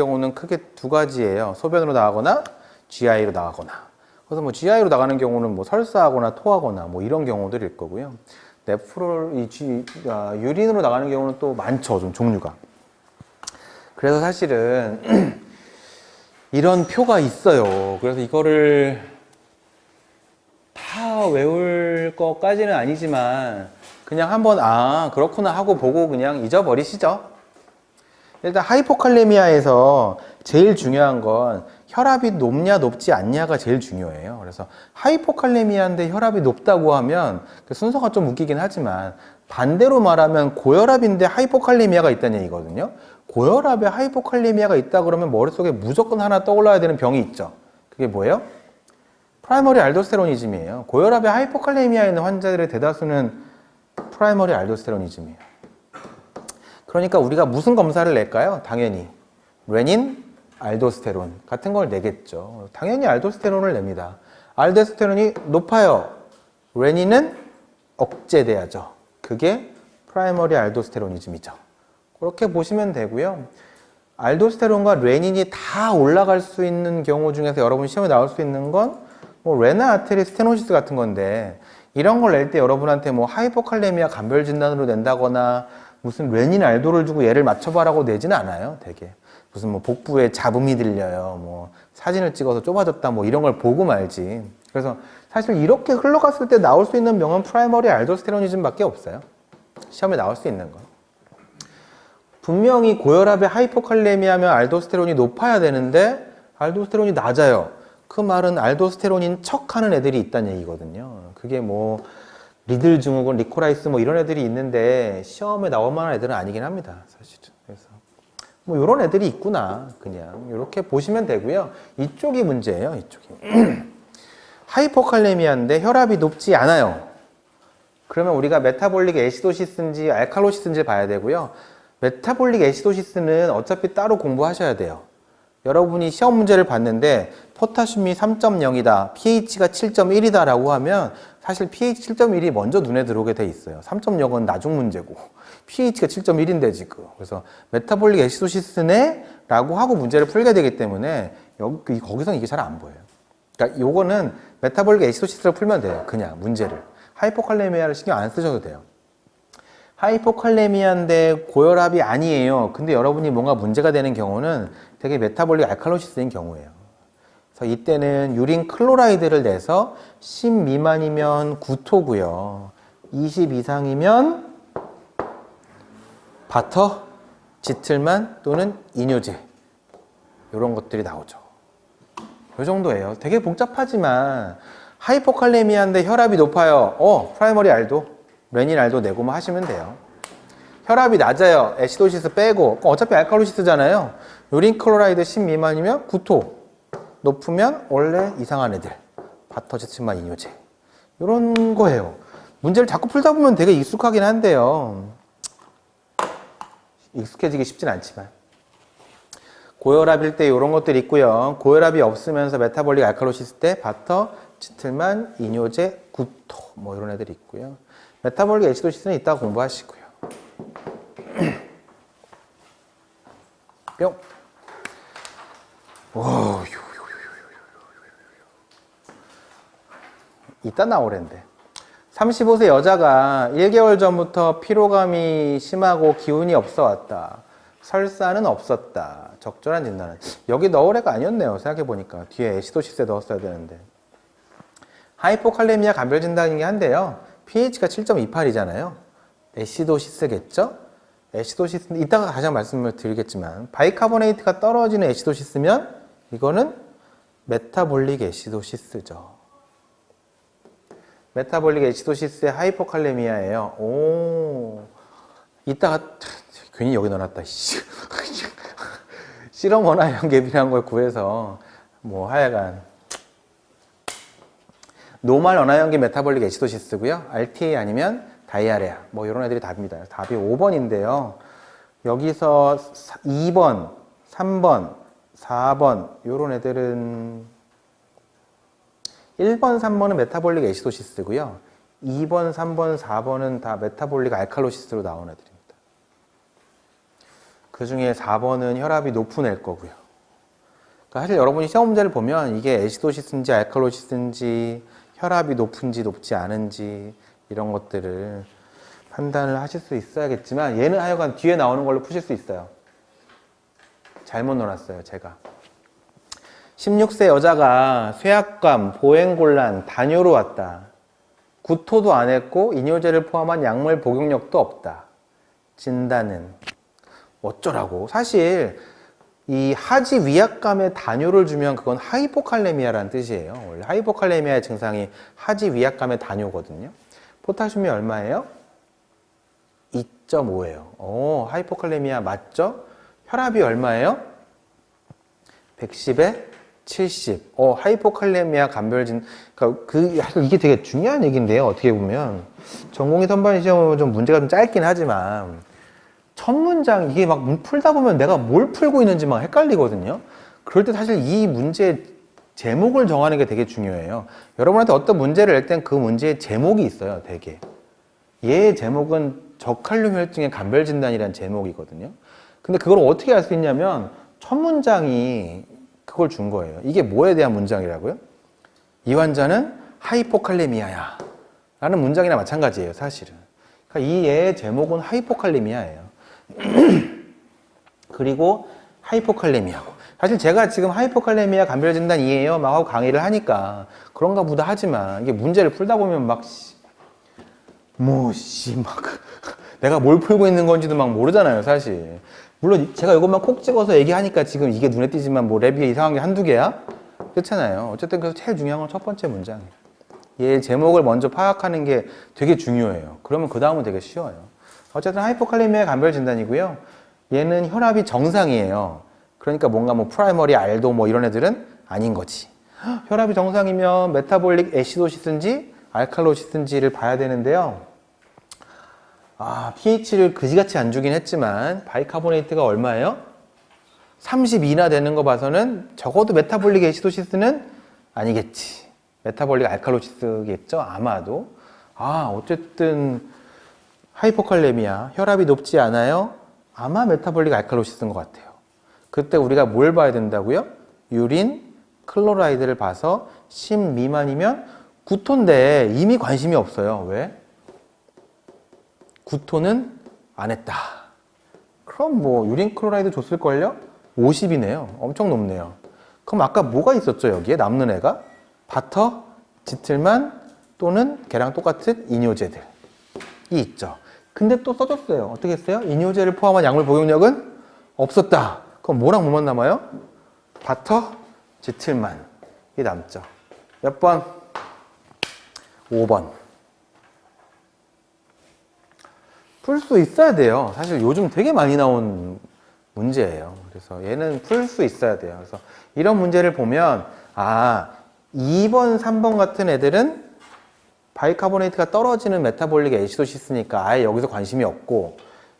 경우는 크게 두 가지예요. 소변으로 나가거나 GI로 나가거나. 그래서 뭐 GI로 나가는 경우는 뭐 설사하거나 토하거나 뭐 이런 경우들일 거고요. 유린으로 나가는 경우는 또 많죠, 좀 종류가. 그래서 사실은 이런 표가 있어요. 그래서 이거를 다 외울 것까지는 아니지만 그냥 한번 그렇구나 하고 보고 그냥 잊어버리시죠. 일단 하이포칼레미아에서 제일 중요한 건 혈압이 높냐 높지 않냐가 제일 중요해요. 그래서 하이포칼레미아인데 혈압이 높다고 하면 그 순서가 좀 웃기긴 하지만 반대로 말하면 고혈압인데 하이포칼레미아가 있다는 얘기거든요. 고혈압에 하이포칼레미아가 있다 그러면 머릿속에 무조건 하나 떠올라야 되는 병이 있죠. 그게 뭐예요? 프라이머리 알도스테로니즘이에요. 고혈압에 하이포칼레미아 있는 환자들의 대다수는 프라이머리 알도스테로니즘이에요. 그러니까 우리가 무슨 검사를 낼까요? 당연히 레닌, 알도스테론 같은 걸 내겠죠. 당연히 알도스테론을 냅니다. 알도스테론이 높아요. 레닌은 억제돼야죠. 그게 프라이머리 알도스테로니즘이죠. 그렇게 보시면 되고요. 알도스테론과 레닌이 다 올라갈 수 있는 경우 중에서 여러분 시험에 나올 수 있는 건 뭐 레나 아테리 스테노시스 같은 건데 이런 걸 낼 때 여러분한테 뭐 하이포칼레미아 감별 진단으로 낸다거나 무슨 레닌 알도를 주고 얘를 맞춰봐라고 내지는 않아요. 되게 무슨 뭐 복부에 잡음이 들려요. 뭐 사진을 찍어서 좁아졌다 뭐 이런 걸 보고 말지. 그래서 사실 이렇게 흘러갔을 때 나올 수 있는 병은 프라이머리 알도스테로니즘밖에 없어요. 시험에 나올 수 있는 건. 분명히 고혈압에 하이포칼레미아면 알도스테론이 높아야 되는데 알도스테론이 낮아요. 그 말은 알도스테론인 척하는 애들이 있다는 얘기거든요. 그게 뭐 리들 증후군, 리코라이스 뭐 이런 애들이 있는데 시험에 나올 만한 애들은 아니긴 합니다. 사실은. 그래서 뭐 이런 애들이 있구나. 그냥 이렇게 보시면 되고요. 이쪽이 문제예요. 이쪽이. 하이포칼레미아인데 혈압이 높지 않아요. 그러면 우리가 메타볼릭 애시도시스인지 알칼로시스인지 봐야 되고요. 메타볼릭 애시도시스는 어차피 따로 공부하셔야 돼요. 여러분이 시험 문제를 봤는데 포타슘이 3.0이다, pH가 7.1이다 라고 하면 사실 pH 7.1이 먼저 눈에 들어오게 돼 있어요. 3.0은 나중 문제고 pH가 7.1인데 지금. 그래서 메타볼릭 애시도시스네? 라고 하고 문제를 풀게 되기 때문에 거기서는 이게 잘 안 보여요. 그러니까 요거는 메타볼릭 애시도시스로 풀면 돼요. 그냥 문제를. 하이포칼레미아를 신경 안 쓰셔도 돼요. 하이포칼레미아인데 고혈압이 아니에요. 근데 여러분이 뭔가 문제가 되는 경우는 되게 메타볼릭 알칼로시스인 경우예요. 그래서 이때는 유린 클로라이드를 내서 10 미만이면 구토고요. 20 이상이면 바터, 지틀만 또는 이뇨제 이런 것들이 나오죠. 이 정도예요. 되게 복잡하지만 하이포칼레미아인데 혈압이 높아요. 프라이머리 알도, 레닌 알도 내고 뭐 하시면 돼요. 혈압이 낮아요. 애시도시스 빼고. 어차피 알칼로시스잖아요. 유린 클로라이드 10 미만이면 구토. 높으면 원래 이상한 애들. 바터지틀만 이뇨제. 이런 거예요. 문제를 자꾸 풀다 보면 되게 익숙하긴 한데요. 익숙해지기 쉽진 않지만. 고혈압일 때 이런 것들이 있고요. 고혈압이 없으면서 메타볼릭 알칼로시스 때 바터, 지틀만, 이뇨제, 구토. 뭐 이런 애들이 있고요. 메타볼릭 애시도시스는 이따가 공부하시고요. 뿅. 이따 나오랜데. 35세 여자가 1개월 전부터 피로감이 심하고 기운이 없어 왔다. 설사는 없었다. 적절한 진단은. 여기 넣을 애가 아니었네요. 생각해보니까. 뒤에 애시도시스에 넣었어야 되는데. 하이포칼레미아 감별 진단인 게 한데요. pH가 7.28이잖아요. 애시도시스겠죠? 애시도시스, 이따가 다시 한번 말씀을 드리겠지만 바이카보네이트가 떨어지는 애시도시스면 이거는 메타볼릭 애시도시스죠. 메타볼릭 애시도시스의 하이포칼레미아예요. 이따가 괜히 여기 넣어놨다. 실험 원화형 갭이라는 걸 구해서 뭐 하여간 노멀 원화형 갭 메타볼릭 애시도시스고요. RTA 아니면 다이아레아 뭐 이런 애들이 답입니다. 답이 5번인데요. 여기서 2번, 3번, 4번 이런 애들은 1번, 3번은 메타볼릭 애시도시스고요. 2번, 3번, 4번은 다 메타볼릭 알칼로시스로 나온 애들입니다. 그 중에 4번은 혈압이 높은 애일 거고요. 그러니까 사실 여러분이 시험 문제를 보면 이게 애시도시스인지 알칼로시스인지 혈압이 높은지 높지 않은지 이런 것들을 판단을 하실 수 있어야겠지만 얘는 하여간 뒤에 나오는 걸로 푸실 수 있어요. 잘못 놀았어요, 제가. 16세 여자가 쇠약감, 보행곤란, 다뇨로 왔다. 구토도 안 했고 이뇨제를 포함한 약물 복용력도 없다. 진단은 어쩌라고? 사실 이 하지 위압감에 다뇨를 주면 그건 하이포칼레미아라는 뜻이에요. 원래 하이포칼레미아의 증상이 하지 위압감의 다뇨거든요. 포타슘이 얼마예요? 2.5예요. 하이포칼레미아 맞죠? 혈압이 얼마예요? 110에 70. 하이포칼레미아 감별진. 그러니까 이게 되게 중요한 얘기인데요. 어떻게 보면 전공의 선발 시험은 좀 문제가 좀 짧긴 하지만 첫 문장 이게 막 풀다 보면 내가 뭘 풀고 있는지 막 헷갈리거든요. 그럴 때 사실 이 문제 제목을 정하는 게 되게 중요해요. 여러분한테 어떤 문제를 낼 땐 그 문제의 제목이 있어요. 되게. 얘의 제목은 저칼륨 혈증의 감별 진단이라는 제목이거든요. 근데 그걸 어떻게 알 수 있냐면 첫 문장이 그걸 준 거예요. 이게 뭐에 대한 문장이라고요? 이 환자는 하이포칼레미아야 라는 문장이나 마찬가지예요. 사실은. 그러니까 이 얘의 제목은 하이포칼레미아예요. 그리고 하이포칼레미아고. 사실 제가 지금 하이포칼레미아 감별 진단 이에요 막 하고 강의를 하니까 그런가 보다 하지만 이게 문제를 풀다 보면 막 내가 뭘 풀고 있는 건지도 막 모르잖아요, 사실. 물론 제가 이것만 콕 찍어서 얘기하니까 지금 이게 눈에 띄지만 뭐 랩이 이상한 게 한두 개야? 그렇잖아요. 어쨌든 그래서 제일 중요한 건 첫 번째 문장이에요. 얘 제목을 먼저 파악하는 게 되게 중요해요. 그러면 그 다음은 되게 쉬워요. 어쨌든 하이포칼레미아 감별 진단이고요. 얘는 혈압이 정상이에요. 그러니까 뭔가 뭐 프라이머리 알도 뭐 이런 애들은 아닌 거지. 혈압이 정상이면 메타볼릭 애시도시스인지 알칼로시스인지를 봐야 되는데요. pH를 그지같이 안 주긴 했지만 바이카보네이트가 얼마예요? 32나 되는 거 봐서는 적어도 메타볼릭 애시도시스는 아니겠지. 메타볼릭 알칼로시스겠죠? 아마도. 어쨌든 하이포칼레미아, 혈압이 높지 않아요? 아마 메타볼릭 알칼로시스인 것 같아요. 그때 우리가 뭘 봐야 된다고요? 유린, 클로라이드를 봐서 10 미만이면 구토인데 이미 관심이 없어요. 왜? 구토는 안 했다. 그럼 뭐 유린 클로라이드 줬을걸요? 50이네요. 엄청 높네요. 그럼 아까 뭐가 있었죠? 여기에 남는 애가? 바터, 지틀만 또는 걔랑 똑같은 이뇨제들이 있죠. 근데 또 써줬어요. 어떻게 했어요? 이뇨제를 포함한 약물 복용력은 없었다. 그럼 뭐랑 뭐만 남아요? 바터, 지틀만. 이 남죠. 몇 번? 5번. 풀 수 있어야 돼요. 사실 요즘 되게 많이 나온 문제예요. 그래서 얘는 풀 수 있어야 돼요. 그래서 이런 문제를 보면 2번, 3번 같은 애들은 바이카보네이트가 떨어지는 메타볼릭 애시도시스니까 아예 여기서 관심이 없고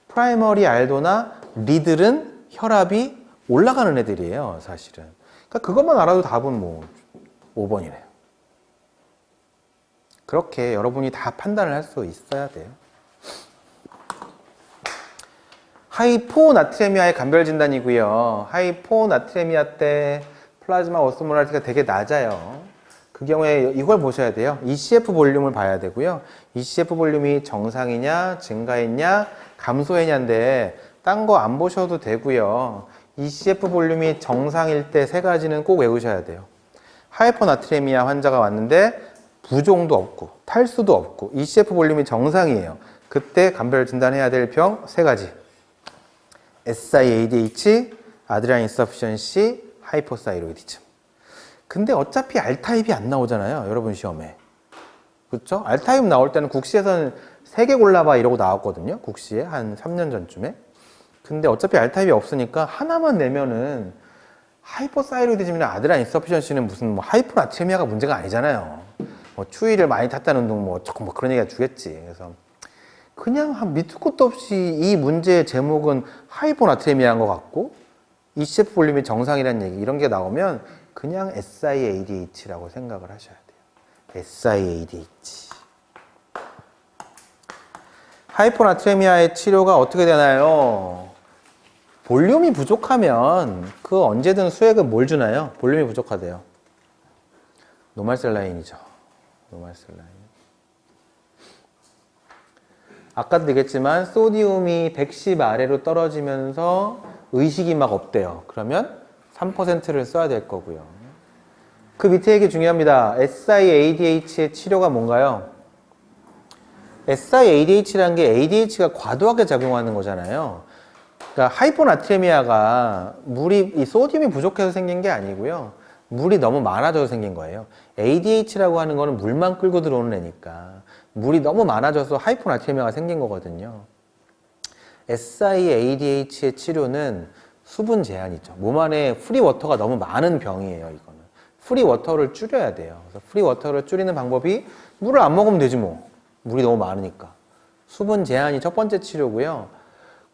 프라이머리 알도나 리들은 혈압이 올라가는 애들이에요. 사실은. 그러니까 그것만 알아도 답은 뭐 5번이네요. 그렇게 여러분이 다 판단을 할 수 있어야 돼요. 하이포나트레미아의 감별 진단이고요. 하이포나트레미아 때 플라즈마 오스모랄티가 되게 낮아요. 그 경우에 이걸 보셔야 돼요. ECF 볼륨을 봐야 되고요. ECF 볼륨이 정상이냐, 증가했냐, 감소했냐인데 딴 거 안 보셔도 되고요. ECF 볼륨이 정상일 때 세 가지는 꼭 외우셔야 돼요. 하이포나트레미아 환자가 왔는데 부종도 없고 탈수도 없고 ECF 볼륨이 정상이에요. 그때 감별 진단해야 될 병 세 가지. SIADH, 아드레날 인서피션시, 하이포사이로이디즘. 근데 어차피 R타입이 안 나오잖아요. 여러분 시험에. 그렇죠? R타입 나올 때는 국시에서는 3개 골라봐 이러고 나왔거든요. 국시에 한 3년 전쯤에. 근데 어차피 R타입이 없으니까 하나만 내면은 하이포사이로이디즘이나 아드레날 인서피션시는 무슨 뭐 하이포나트레미아가 문제가 아니잖아요. 뭐 추위를 많이 탔다는 둥 뭐 조금 뭐 그런 얘기가 주겠지. 그래서 그냥 한 밑도 끝도 없이 이 문제의 제목은 하이포나트레미아인 것 같고 ECF 볼륨이 정상이라는 얘기 이런 게 나오면 그냥 SIADH라고 생각을 하셔야 돼요. SIADH. 하이포나트레미아의 치료가 어떻게 되나요? 볼륨이 부족하면 그 언제든 수액은 뭘 주나요? 볼륨이 부족하대요. 노말셀라인이죠. 노말셀라인. 아까도 얘기했지만 소디움이 110 아래로 떨어지면서 의식이 막 없대요. 그러면 3%를 써야 될 거고요. 그 밑에 얘기 중요합니다. SIADH의 치료가 뭔가요? SIADH라는 게 ADH가 과도하게 작용하는 거잖아요. 그러니까 하이포나트레미아가 이 소디움이 부족해서 생긴 게 아니고요. 물이 너무 많아져서 생긴 거예요. ADH라고 하는 거는 물만 끌고 들어오는 애니까 물이 너무 많아져서 하이포나트레미아가 생긴 거거든요. SIADH의 치료는 수분 제한이죠. 몸 안에 프리워터가 너무 많은 병이에요. 이거는 프리워터를 줄여야 돼요. 그래서 프리워터를 줄이는 방법이 물을 안 먹으면 되지 뭐. 물이 너무 많으니까. 수분 제한이 첫 번째 치료고요.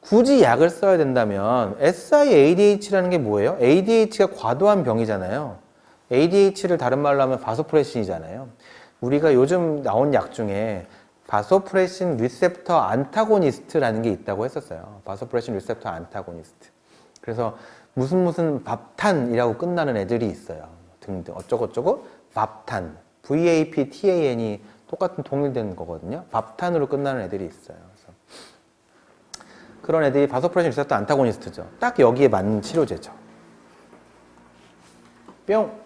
굳이 약을 써야 된다면 SIADH라는 게 뭐예요? ADH가 과도한 병이잖아요. ADH를 다른 말로 하면 바소프레신이잖아요. 우리가 요즘 나온 약 중에 바소프레신 리셉터 안타고니스트라는 게 있다고 했었어요. 바소프레신 리셉터 안타고니스트. 그래서 무슨 밥탄이라고 끝나는 애들이 있어요. 등등 어쩌고저쩌고 밥탄, VAPTAN이 똑같은 동일된 거거든요. 밥탄으로 끝나는 애들이 있어요. 그래서 그런 애들이 바소프레신 리셉터 안타고니스트죠. 딱 여기에 맞는 치료제죠. 뿅!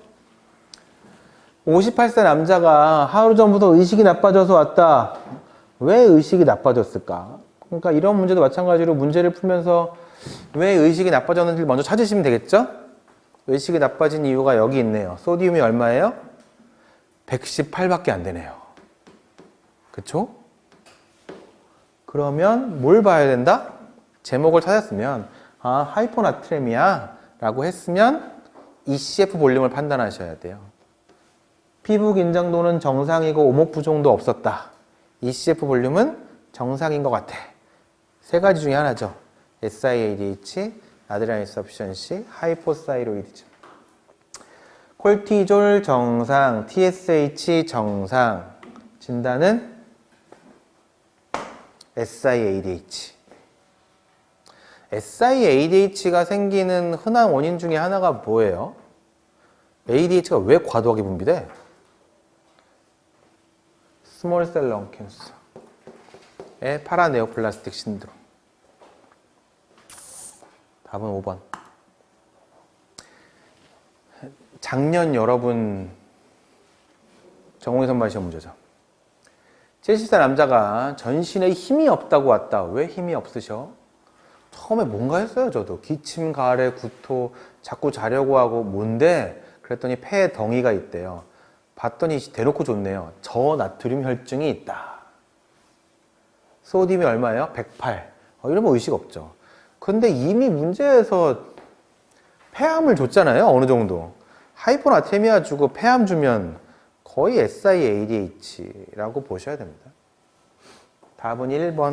58세 남자가 하루 전부터 의식이 나빠져서 왔다. 왜 의식이 나빠졌을까? 그러니까 이런 문제도 마찬가지로 문제를 풀면서 왜 의식이 나빠졌는지 먼저 찾으시면 되겠죠? 의식이 나빠진 이유가 여기 있네요. 소디움이 얼마예요? 118밖에 안 되네요. 그쵸? 그러면 뭘 봐야 된다? 제목을 찾았으면 하이포나트레미아 라고 했으면 ECF 볼륨을 판단하셔야 돼요. 피부 긴장도는 정상이고 오목부종도 없었다. ECF 볼륨은 정상인 것 같아. 세 가지 중에 하나죠. SIADH, 아드레날 인서피션시, 하이포사이로이디즘. 콜티졸 정상, TSH 정상. 진단은 SIADH. SIADH가 생기는 흔한 원인 중에 하나가 뭐예요? ADH가 왜 과도하게 분비돼? 스몰셀 렁 캔서의 파라네오플라스틱 신드롬. 답은 5번. 작년 여러분 정원희 선발 시험 문제죠. 70살 남자가 전신에 힘이 없다고 왔다. 왜 힘이 없으셔? 처음에 뭔가 했어요. 저도 기침, 가래, 구토 자꾸 자려고 하고 뭔데? 그랬더니 폐에 덩이가 있대요. 봤더니 대놓고 좋네요. 저나트륨 혈증이 있다. 소디움이 얼마예요? 108. 이러면 의식 없죠. 근데 이미 문제에서 폐암을 줬잖아요. 어느 정도. 하이포나트레미아 주고 폐암 주면 거의 SIADH라고 보셔야 됩니다. 답은 1번.